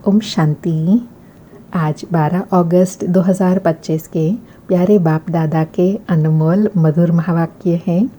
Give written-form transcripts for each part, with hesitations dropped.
ओम शांति। आज 12 अगस्त 2025 के प्यारे बाप दादा के अनमोल मधुर महावाक्य हैं।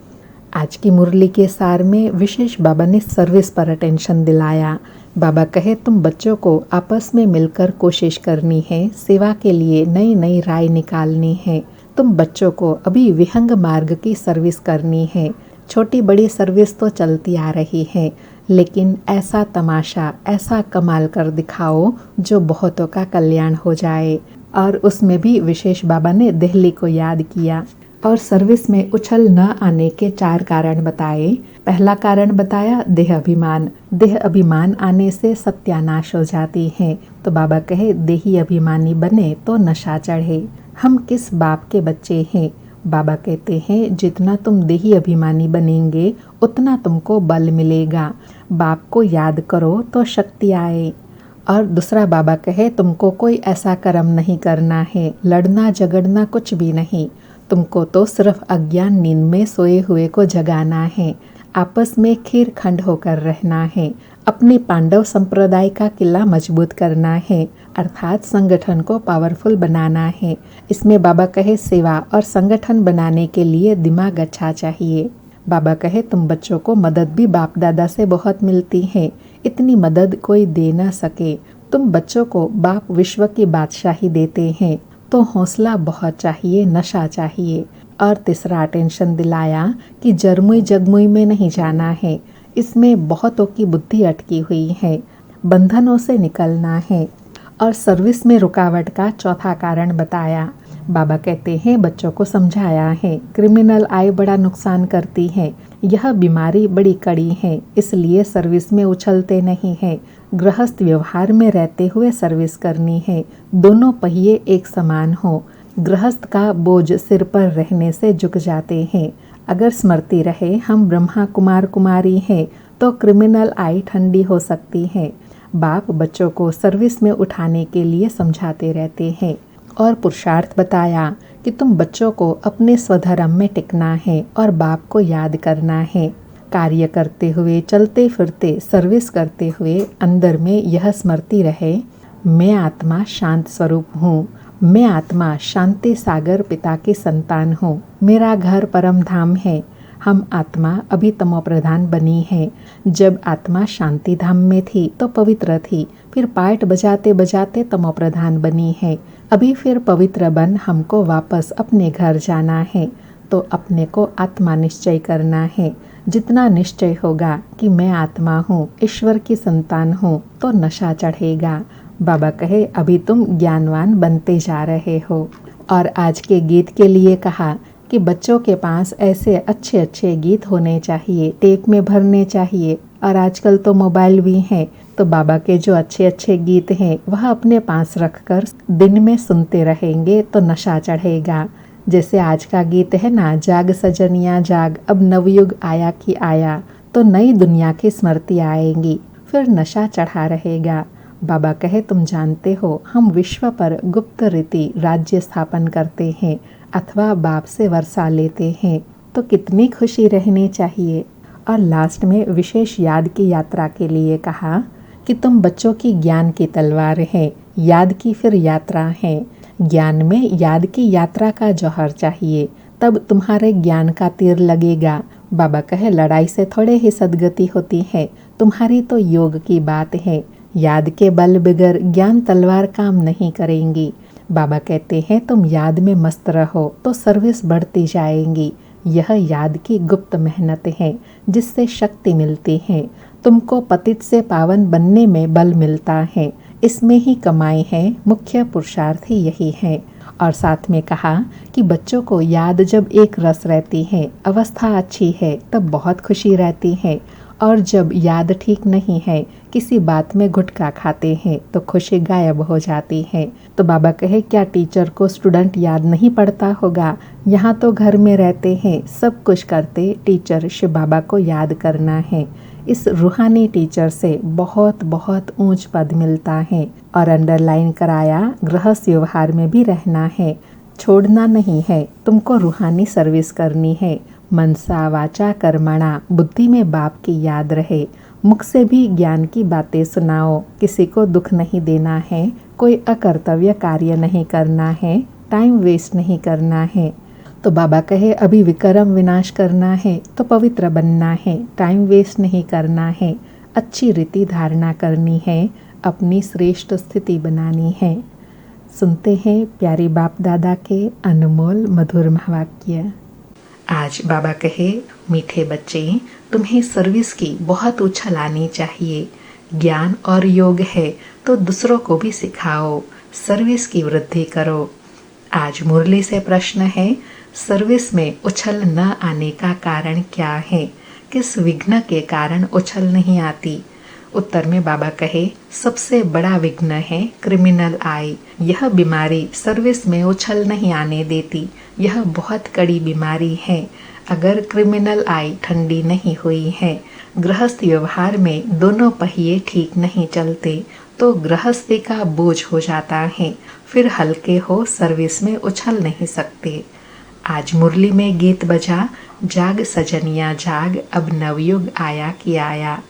आज की मुरली के सार में विशेष बाबा ने सर्विस पर अटेंशन दिलाया। बाबा कहे तुम बच्चों को आपस में मिलकर कोशिश करनी है, सेवा के लिए नई नई राय निकालनी है। तुम बच्चों को अभी विहंग मार्ग की सर्विस करनी है। छोटी बड़ी सर्विस तो चलती आ रही है, लेकिन ऐसा तमाशा, ऐसा कमाल कर दिखाओ जो बहुतों का कल्याण हो जाए। और उसमें भी विशेष बाबा ने दिल्ली को याद किया और सर्विस में उछल न आने के 4 कारण बताए। पहला कारण बताया देह अभिमान। देह अभिमान आने से सत्यानाश हो जाती है। तो बाबा कहे देही अभिमानी बने तो नशा चढ़े। हम किस बाप के बच्चे हैं? बाबा कहते हैं जितना तुम देही अभिमानी बनेंगे उतना तुमको बल मिलेगा। बाप को याद करो तो शक्ति आए। और दूसरा बाबा कहे तुमको कोई ऐसा कर्म नहीं करना है, लड़ना झगड़ना कुछ भी नहीं। तुमको तो सिर्फ अज्ञान नींद में सोए हुए को जगाना है। आपस में खीर खंड होकर रहना है। अपने पांडव संप्रदाय का किला मजबूत करना है, अर्थात संगठन को पावरफुल बनाना है। इसमें बाबा कहे सेवा और संगठन बनाने के लिए दिमाग अच्छा चाहिए। बाबा कहे तुम बच्चों को मदद भी बाप दादा से बहुत मिलती है, इतनी मदद कोई दे न सके। तुम बच्चों को बाप विश्व की बादशाही देते हैं, तो हौसला बहुत चाहिए, नशा चाहिए। और तीसरा अटेंशन दिलाया कि जरमुई जगमुई में नहीं जाना है। इसमें बहुतों की बुद्धि अटकी हुई है, बंधनों से निकलना है। और सर्विस में रुकावट का चौथा कारण बताया। बाबा कहते हैं बच्चों को समझाया है क्रिमिनल आय बड़ा नुकसान करती है, यह बीमारी बड़ी कड़ी है, इसलिए सर्विस में उछलते नहीं हैं। गृहस्थ व्यवहार में रहते हुए सर्विस करनी है, दोनों पहिए एक समान हो। गृहस्थ का बोझ सिर पर रहने से झुक जाते हैं। अगर स्मृति रहे हम ब्रह्मा कुमार कुमारी हैं, तो क्रिमिनल आई ठंडी हो सकती है। बाप बच्चों को सर्विस में उठाने के लिए समझाते रहते हैं। और पुरुषार्थ बताया कि तुम बच्चों को अपने स्वधर्म में टिकना है और बाप को याद करना है। कार्य करते हुए, चलते फिरते, सर्विस करते हुए अंदर में यह स्मृति रहे, मैं आत्मा शांत स्वरूप हूँ। मैं आत्मा शांति सागर पिता की संतान हूँ। मेरा घर परम धाम है। हम आत्मा अभी तमो प्रधान बनी है। जब आत्मा शांति धाम में थी तो पवित्र थी, फिर पाठ बजाते बजाते तमो प्रधान बनी है। अभी फिर पवित्र बन हमको वापस अपने घर जाना है। तो अपने को आत्मा निश्चय करना है। जितना निश्चय होगा कि मैं आत्मा हूँ, ईश्वर की संतान हूँ, तो नशा चढ़ेगा। बाबा कहे अभी तुम ज्ञानवान बनते जा रहे हो। और आज के गीत के लिए कहा कि बच्चों के पास ऐसे अच्छे अच्छे गीत होने चाहिए, टेप में भरने चाहिए। और आजकल तो मोबाइल भी हैं, तो बाबा के जो अच्छे अच्छे गीत हैं वह अपने पास रखकर दिन में सुनते रहेंगे तो नशा चढ़ेगा। जैसे आज का गीत है ना, जाग सजनिया जाग, अब नवयुग आया कि आया, तो नई दुनिया की स्मृति आएंगी, फिर नशा चढ़ा रहेगा। बाबा कहे तुम जानते हो हम विश्व पर गुप्त रीति राज्य स्थापन करते हैं अथवा बाप से वर्षा लेते हैं, तो कितनी खुशी रहनी चाहिए। और लास्ट में विशेष याद की यात्रा के लिए कहा कि तुम बच्चों की ज्ञान की तलवार है, याद की फिर यात्रा है। ज्ञान में याद की यात्रा का जौहर चाहिए, तब तुम्हारे ज्ञान का तीर लगेगा। बाबा कहे लड़ाई से थोड़े ही सदगति होती है, तुम्हारी तो योग की बात है। याद के बल बगैर ज्ञान तलवार काम नहीं करेंगी। बाबा कहते हैं तुम याद में मस्त रहो तो सर्विस बढ़ती जाएंगी। यह याद की गुप्त मेहनत है जिससे शक्ति मिलती है। तुमको पतित से पावन बनने में बल मिलता है, इसमें ही कमाई है, मुख्य पुरुषार्थ ही यही है। और साथ में कहा कि बच्चों को याद जब एक रस रहती है, अवस्था अच्छी है, तब बहुत खुशी रहती है। और जब याद ठीक नहीं है, किसी बात में गुटखा खाते हैं, तो खुशी गायब हो जाती है। तो बाबा कहे क्या टीचर को स्टूडेंट याद नहीं पड़ता होगा? यहाँ तो घर में रहते हैं, सब कुछ करते, टीचर शिव बाबा को याद करना है। इस रूहानी टीचर से बहुत बहुत ऊंच पद मिलता है। और अंडरलाइन कराया गृहस्थ व्यवहार में भी रहना है, छोड़ना नहीं है। तुमको रूहानी सर्विस करनी है। मनसा वाचा कर्मणा, बुद्धि में बाप की याद रहे। मुख से भी ज्ञान की बातें सुनाओ। किसी को दुख नहीं देना है, कोई अकर्तव्य कार्य नहीं करना है, टाइम वेस्ट नहीं करना है। तो बाबा कहे अभी विक्रम विनाश करना है तो पवित्र बनना है, टाइम वेस्ट नहीं करना है, अच्छी रीति धारणा करनी है, अपनी श्रेष्ठ स्थिति बनानी है। सुनते हैं प्यारे बाप दादा के अनमोल मधुर महावाक्य। आज बाबा कहे मीठे बच्चे, तुम्हें सर्विस की बहुत उछल आनी चाहिए। ज्ञान और योग है तो दूसरों को भी सिखाओ, सर्विस की वृद्धि करो। आज मुरली से प्रश्न है, सर्विस में उछल न आने का कारण क्या है? किस विघ्न के कारण उछल नहीं आती? उत्तर में बाबा कहे सबसे बड़ा विघ्न है क्रिमिनल आई। यह बीमारी सर्विस में उछल नहीं आने देती। यह बहुत कड़ी बीमारी है। अगर क्रिमिनल आई ठंडी नहीं हुई है, गृहस्थ व्यवहार में दोनों पहिए ठीक नहीं चलते तो गृहस्थी का बोझ हो जाता है, फिर हल्के हो सर्विस में उछल नहीं सकते। आज मुरली में गीत बजा, जाग सजनिया जाग, अब नवयुग आया कि आया।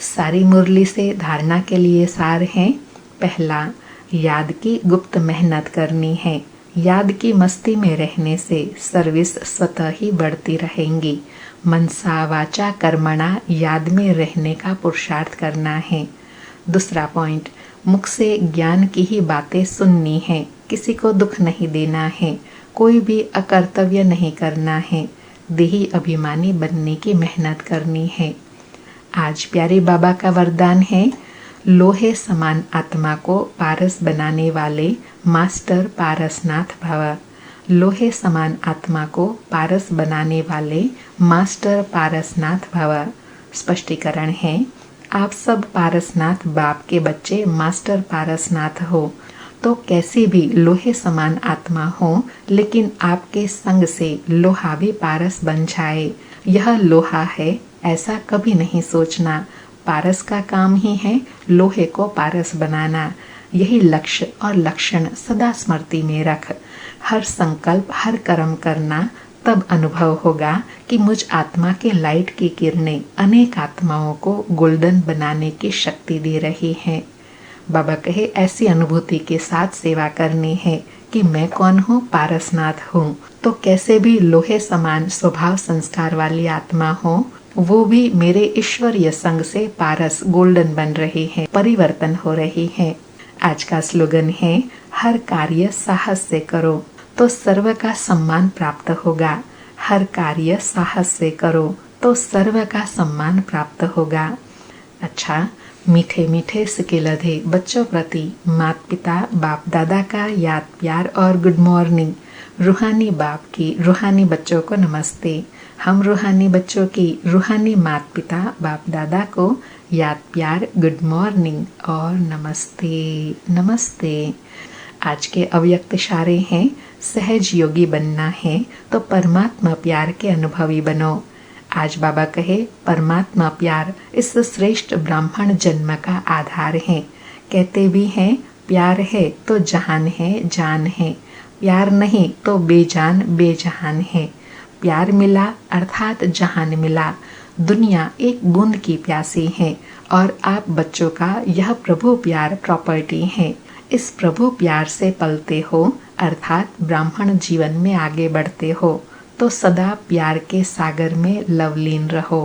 सारी मुरली से धारणा के लिए सार है। पहला, याद की गुप्त मेहनत करनी है। याद की मस्ती में रहने से सर्विस स्वतः ही बढ़ती रहेंगी। मनसा वाचा कर्मणा याद में रहने का पुरुषार्थ करना है। दूसरा पॉइंट, मुख से ज्ञान की ही बातें सुननी है, किसी को दुख नहीं देना है, कोई भी अकर्तव्य नहीं करना है, देही अभिमानी बनने की मेहनत करनी है। आज प्यारे बाबा का वरदान है, लोहे समान आत्मा को पारस बनाने वाले मास्टर पारसनाथ भव। लोहे समान आत्मा को पारस बनाने वाले मास्टर पारसनाथ भव। स्पष्टीकरण है, आप सब पारसनाथ बाप के बच्चे मास्टर पारसनाथ हो, तो कैसी भी लोहे समान आत्मा हो, लेकिन आपके संग से लोहा भी पारस बन जाए। यह लोहा है ऐसा कभी नहीं सोचना। पारस का काम ही है लोहे को पारस बनाना। यही लक्ष्य और लक्षण सदा स्मृति में रख। हर संकल्प, हर कर्म करना, तब अनुभव होगा कि मुझ आत्मा के लाइट की किरणें अनेक आत्माओं को गोल्डन बनाने की शक्ति दे रही हैं। बाबा कहे ऐसी अनुभूति के साथ सेवा करनी है कि मैं कौन हूँ, पारसनाथ हूँ। तो कैसे भी लोहे समान स्वभाव संस्कार वाली आत्मा हो, वो भी मेरे ईश्वरीय संग से पारस गोल्डन बन रही है, परिवर्तन हो रही है। आज का स्लोगन है, हर कार्य साहस से करो तो सर्व का सम्मान प्राप्त होगा। हर कार्य साहस से करो तो सर्व का सम्मान प्राप्त होगा। अच्छा, मीठे मीठे सिकेलधे बच्चों प्रति माता पिता बाप दादा का याद प्यार और गुड मॉर्निंग। रूहानी बाप की रूहानी बच्चों को नमस्ते। हम रूहानी बच्चों की रूहानी माता पिता बाप दादा को याद प्यार, गुड मॉर्निंग और नमस्ते नमस्ते। आज के अव्यक्त इशारे हैं, सहज योगी बनना है तो परमात्मा प्यार के अनुभवी बनो। आज बाबा कहे परमात्मा प्यार इस श्रेष्ठ ब्राह्मण जन्म का आधार है। कहते भी हैं प्यार है तो जहान है, जान है। प्यार नहीं तो बेजान बेजहान है। प्यार मिला अर्थात जहान मिला। दुनिया एक बूंद की प्यासी है और आप बच्चों का यह प्रभु प्यार प्रॉपर्टी है। इस प्रभु प्यार से पलते हो अर्थात ब्राह्मण जीवन में आगे बढ़ते हो तो सदा प्यार के सागर में लवलीन रहो।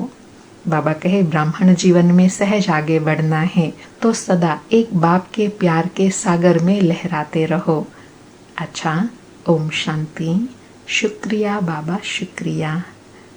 बाबा कहे ब्राह्मण जीवन में सहज आगे बढ़ना है तो सदा एक बाप के प्यार के सागर में लहराते रहो। अच्छा, ओम शांति। शुक्रिया बाबा, शुक्रिया।